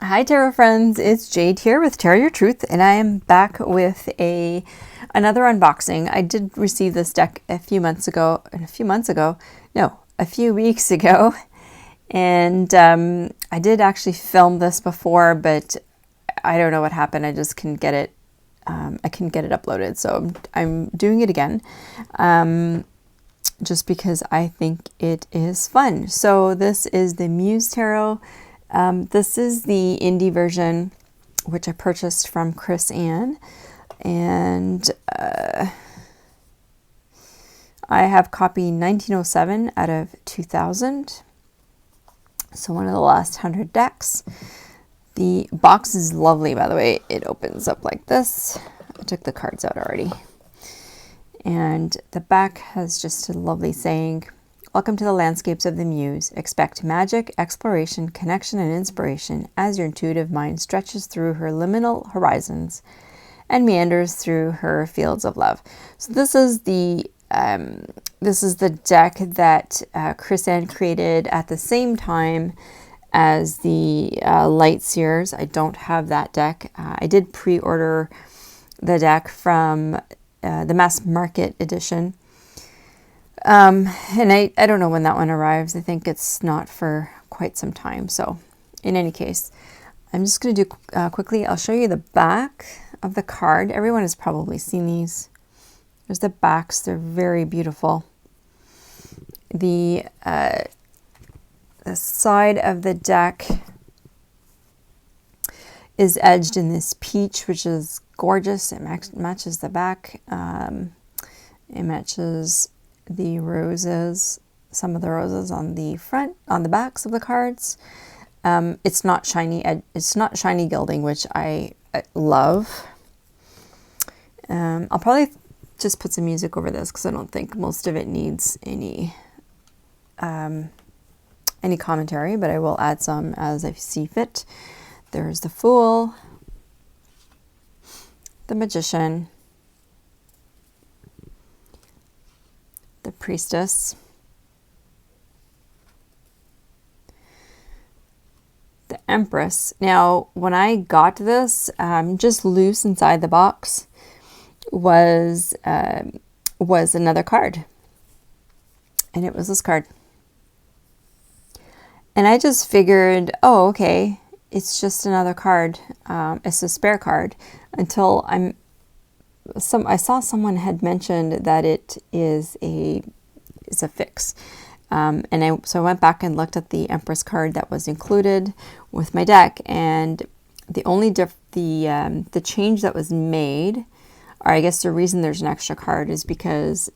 Hi Tarot friends, it's Jade here with Tarot Your Truth, and I am back with another unboxing. I did receive this deck a few weeks ago, and I did actually film this before, but I don't know what happened. I just couldn't get it. I couldn't get it uploaded, so I'm doing it again, just because I think it is fun. So this is the Muse Tarot. This is the indie version, which I purchased from Chris Ann, and I have copy 1907 out of 2000, so one of the last 100 decks. The box is lovely, by the way. It opens up like this. I took the cards out already. And the back has just a lovely saying, "Welcome to the landscapes of the Muse. Expect magic, exploration, connection, and inspiration as your intuitive mind stretches through her liminal horizons and meanders through her fields of love." So this is the deck that Chris Ann created at the same time as the Light Seers. I don't have that deck. I did pre-order the deck from the mass market edition. And I don't know when that one arrives. I think it's not for quite some time. So in any case, I'm just going to do quickly, I'll show you the back of the card. Everyone has probably seen these. There's the backs. They're very beautiful. The side of the deck is edged in this peach, which is gorgeous. It matches the back. It matches the roses, some of the roses on the front, on the backs of the cards. It's not shiny. It's not shiny gilding, which I love. I'll probably just put some music over this because I don't think most of it needs any commentary, but I will add some as I see fit. There's the Fool, the Magician, the Priestess, the Empress. Now, when I got this, just loose inside the box was another card, and it was this card. And I just figured, oh, okay, it's just another card. It's a spare card, until I saw someone had mentioned that it is a fix. So I went back and looked at the Empress card that was included with my deck, and the only the change that was made, or I guess the reason there's an extra card, is because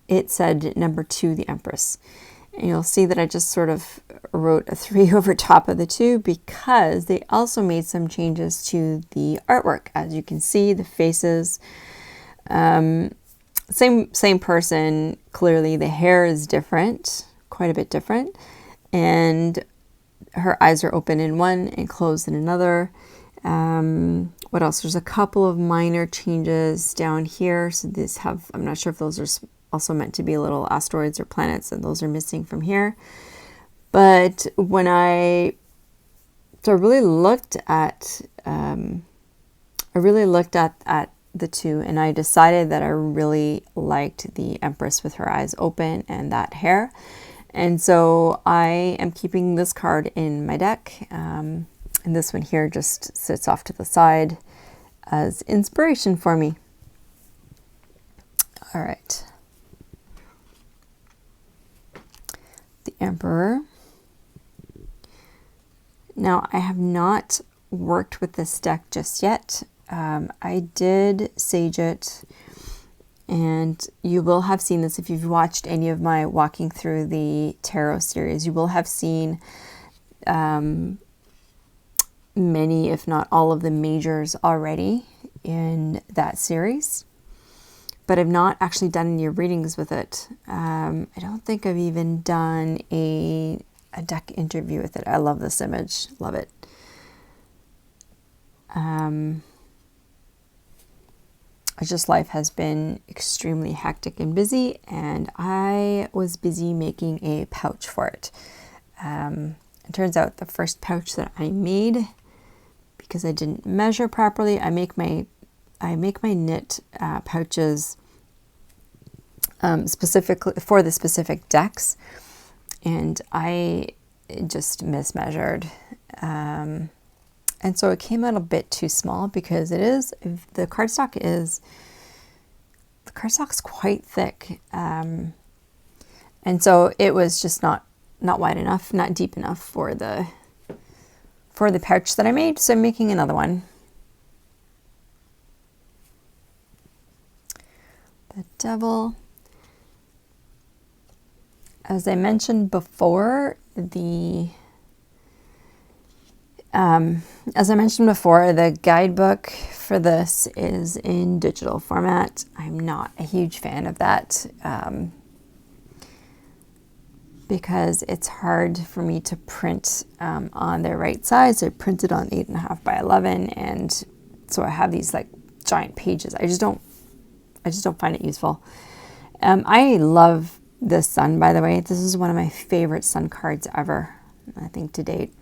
it said number 2, the Empress. And you'll see that I just sort of wrote a 3 over top of the 2 because they also made some changes to the artwork. As you can see, the faces, same person. Clearly the hair is different, quite a bit different. And her eyes are open in one and closed in another. What else? There's a couple of minor changes down here. So I'm not sure if those are also meant to be little asteroids or planets, and those are missing from here. But when I really looked at the 2, and I decided that I really liked the Empress with her eyes open and that hair, and so I am keeping this card in my deck, and this one here just sits off to the side as inspiration for me. All right. The Emperor. Now, I have not worked with this deck just yet. I did sage it, and you will have seen this if you've watched any of my walking through the tarot series. You will have seen many, if not all, of the majors already in that series. But I've not actually done any readings with it. I don't think I've even done a deck interview with it. I love this image. Love it. Life has been extremely hectic and busy, and I was busy making a pouch for it. It turns out the first pouch that I made, because I didn't measure properly, I make my knit pouches specifically for the specific decks, and I just mismeasured, and so it came out a bit too small, because the cardstock's quite thick, and so it was just not wide enough, not deep enough for the pouch that I made. So I'm making another one. The Devil. As I mentioned before, the guidebook for this is in digital format. I'm not a huge fan of that, because it's hard for me to print on the right size. I printed on 8.5 by 11, and so I have these like giant pages. I just don't find it useful. I love this sun, by the way. This is one of my favorite sun cards ever, I think, to date.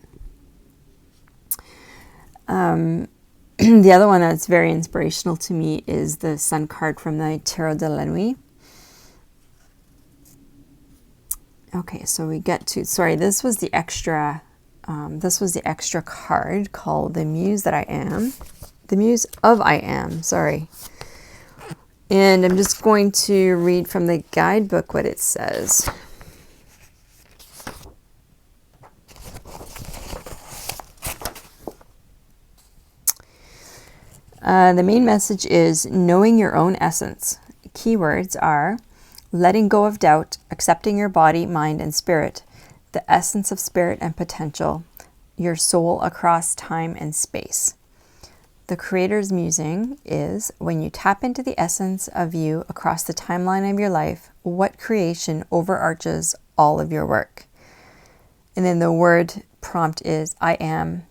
The other one that's very inspirational to me is the sun card from the Tarot de la Nuit. Okay, so we get to, sorry, this was the extra card called the Muse that I Am. The Muse of I Am, sorry. And I'm just going to read from the guidebook what it says. The main message is knowing your own essence. Keywords are letting go of doubt, accepting your body, mind, and spirit, the essence of spirit and potential, your soul across time and space. The creator's musing is when you tap into the essence of you across the timeline of your life, what creation overarches all of your work? And then the word prompt is I am,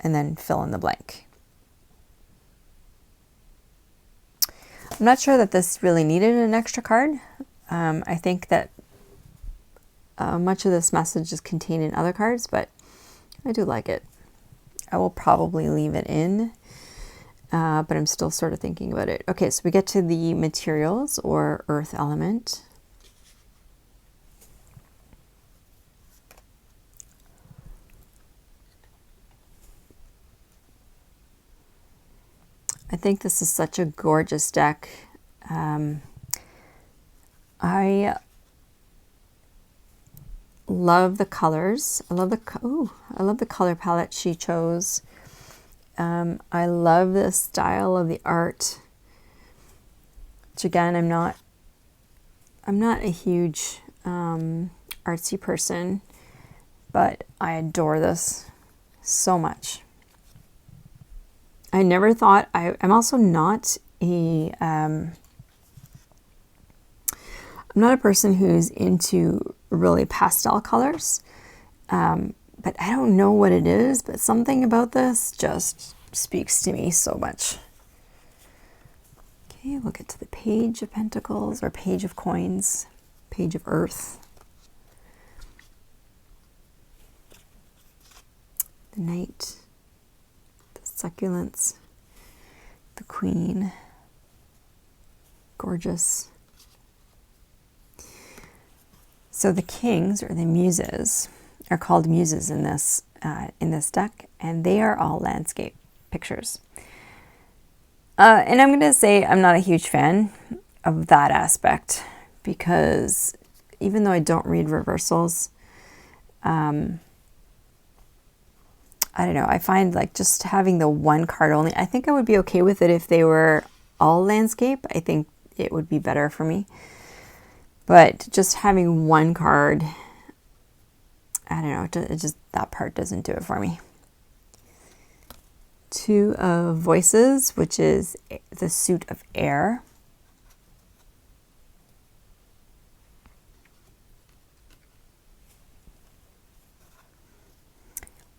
and then fill in the blank. I'm not sure that this really needed an extra card. I think that much of this message is contained in other cards, but I do like it. I will probably leave it in, but I'm still sort of thinking about it. Okay, so we get to the materials or earth element. I think this is such a gorgeous deck. I love the colors. I love the color palette she chose. I love the style of the art. Which again, I'm not a huge artsy person, but I adore this so much. I never thought, I'm also not I'm not a person who's into really pastel colors, but I don't know what it is, but something about this just speaks to me so much. Okay, we'll get to the Page of Pentacles or Page of Coins, Page of Earth. The Knight. Succulents, the Queen, gorgeous. So the Kings, or the Muses, are called Muses in this deck, and they are all landscape pictures. And I'm going to say I'm not a huge fan of that aspect, because even though I don't read reversals, I don't know, I find like just having the one card only, I think I would be okay with it if they were all landscape. I think it would be better for me. But just having one card, I don't know, it just that part doesn't do it for me. Two of Voices, which is the suit of air.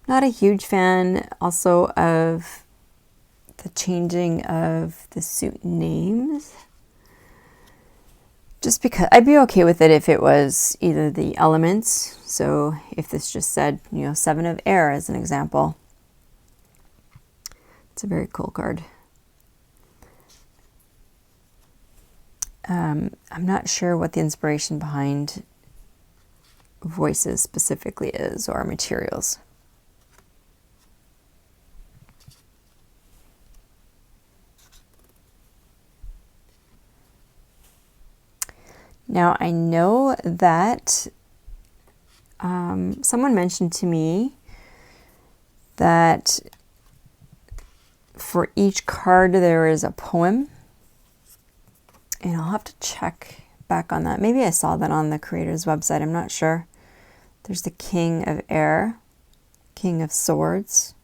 Not a huge fan also of the changing of the suit names. Just because I'd be okay with it if it was either the elements. So if this just said, you know, 7 of air as an example. It's a very cool card. I'm not sure what the inspiration behind voices specifically is, or materials. Now I know that someone mentioned to me that for each card there is a poem, and I'll have to check back on that. Maybe I saw that on the creator's website, I'm not sure. There's the King of Air, King of Swords,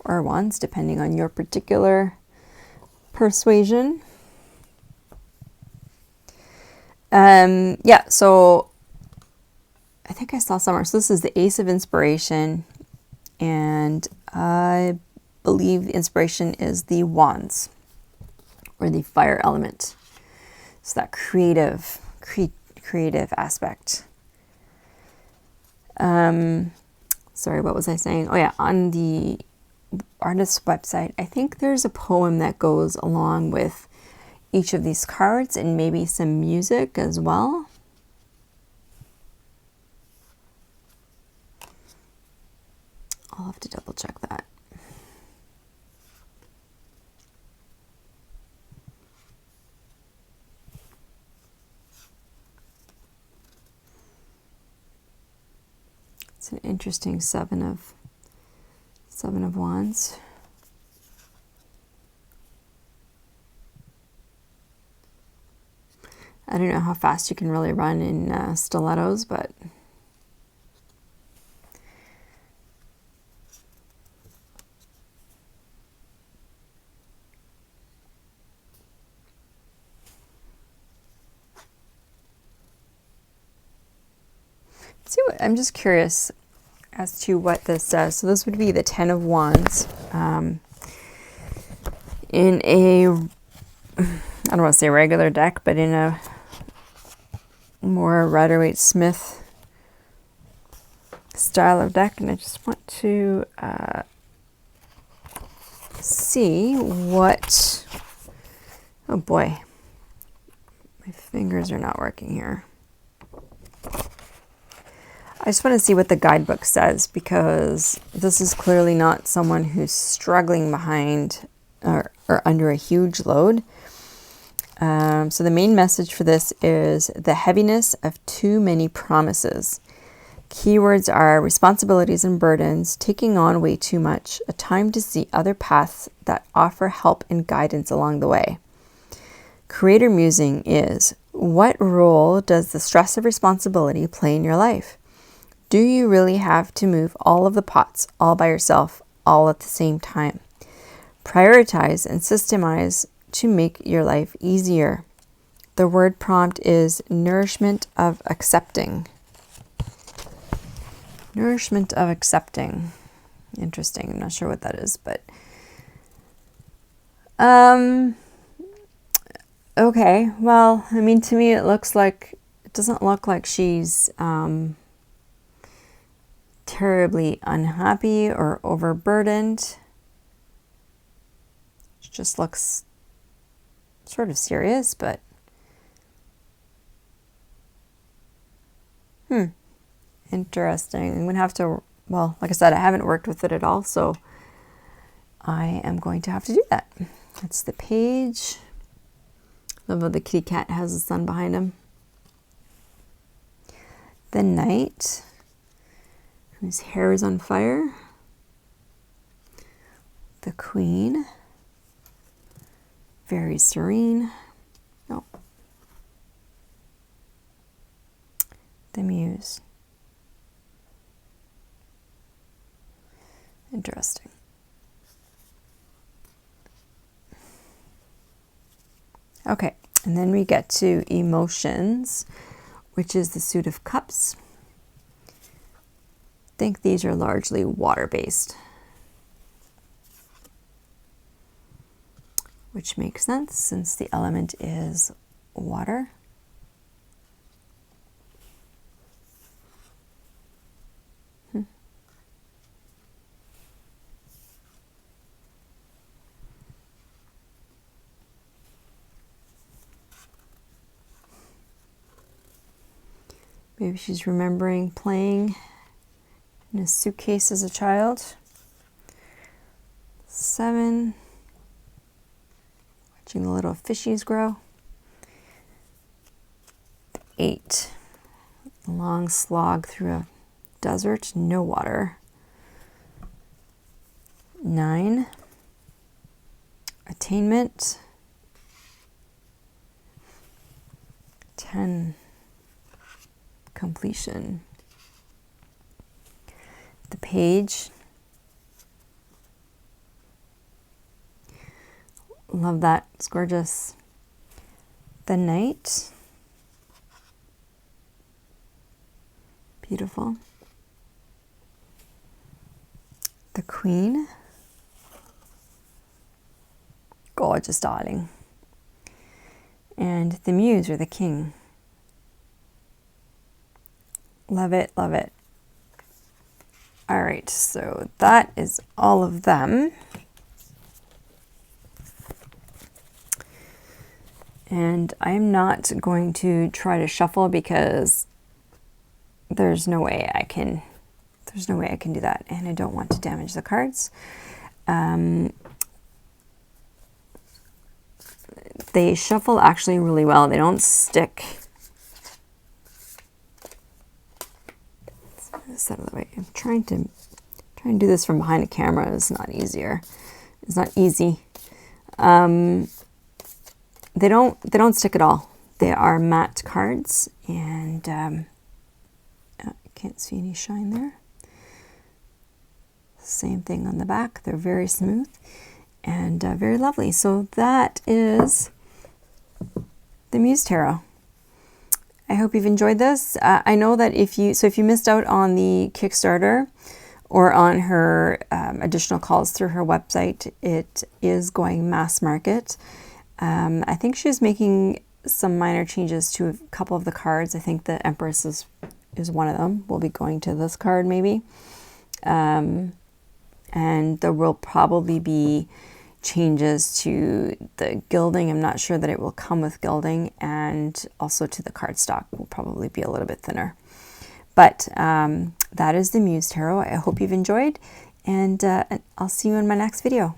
or Wands, depending on your particular persuasion. Yeah, so I think I saw somewhere. So this is the Ace of Inspiration, and I believe the inspiration is the Wands, or the fire element. So that creative aspect. Sorry, what was I saying? Oh yeah, on the artist's website, I think there's a poem that goes along with each of these cards, and maybe some music as well. I'll have to double check that. It's an interesting seven of Wands. I don't know how fast you can really run in stilettos, but see what I'm just curious as to what this says. So this would be the 10 of Wands in a, I don't want to say regular deck, but in a more Rider-Waite-Smith style of deck. And I just want to see what, oh boy, my fingers are not working here. I just want to see what the guidebook says, because this is clearly not someone who's struggling behind or under a huge load. So the main message for this is the heaviness of too many promises. Keywords are responsibilities and burdens, taking on way too much, a time to see other paths that offer help and guidance along the way. Creator musing is, what role does the stress of responsibility play in your life? Do you really have to move all of the pots all by yourself, all at the same time? Prioritize and systemize to make your life easier. The word prompt is nourishment of accepting. Nourishment of accepting. Interesting. I'm not sure what that is, but okay. Well, I mean, to me it doesn't look like she's terribly unhappy or overburdened. It just looks sort of serious, but interesting. I'm gonna have to, well, like I said, I haven't worked with it at all, so I am going to have to do that. That's the page. Love how the kitty cat has the sun behind him. The Knight, whose hair is on fire. The Queen, very serene. Oh. The Muse. Interesting. Okay, and then we get to emotions, which is the Suit of Cups. I think these are largely water-based. which makes sense since the element is water. Maybe she's remembering playing in a suitcase as a child. 7, watching the little fishies grow. 8, a long slog through a desert, no water. 9, attainment. 10, completion. The page. Love that, it's gorgeous. The knight. Beautiful. The queen. Gorgeous, darling. And the muse, or the king. Love it, love it. All right, so that is all of them. And I'm not going to try to shuffle because there's no way I can do that, and I don't want to damage the cards. They shuffle actually really well. They don't stick. Let's move this out of the way. I'm trying to do this from behind a camera. It's not easier. It's not easy. They don't stick at all. They are matte cards, and I can't see any shine there. Same thing on the back. They're very smooth and very lovely. So that is the Muse Tarot. I hope you've enjoyed this. I know that if you missed out on the Kickstarter or on her additional calls through her website, it is going mass market. I think she's making some minor changes to a couple of the cards. I think the Empress is one of them. We'll be going to this card maybe. And there will probably be changes to the gilding. I'm not sure that it will come with gilding, and also to the cardstock will probably be a little bit thinner. But that is the Muse Tarot. I hope you've enjoyed, and I'll see you in my next video.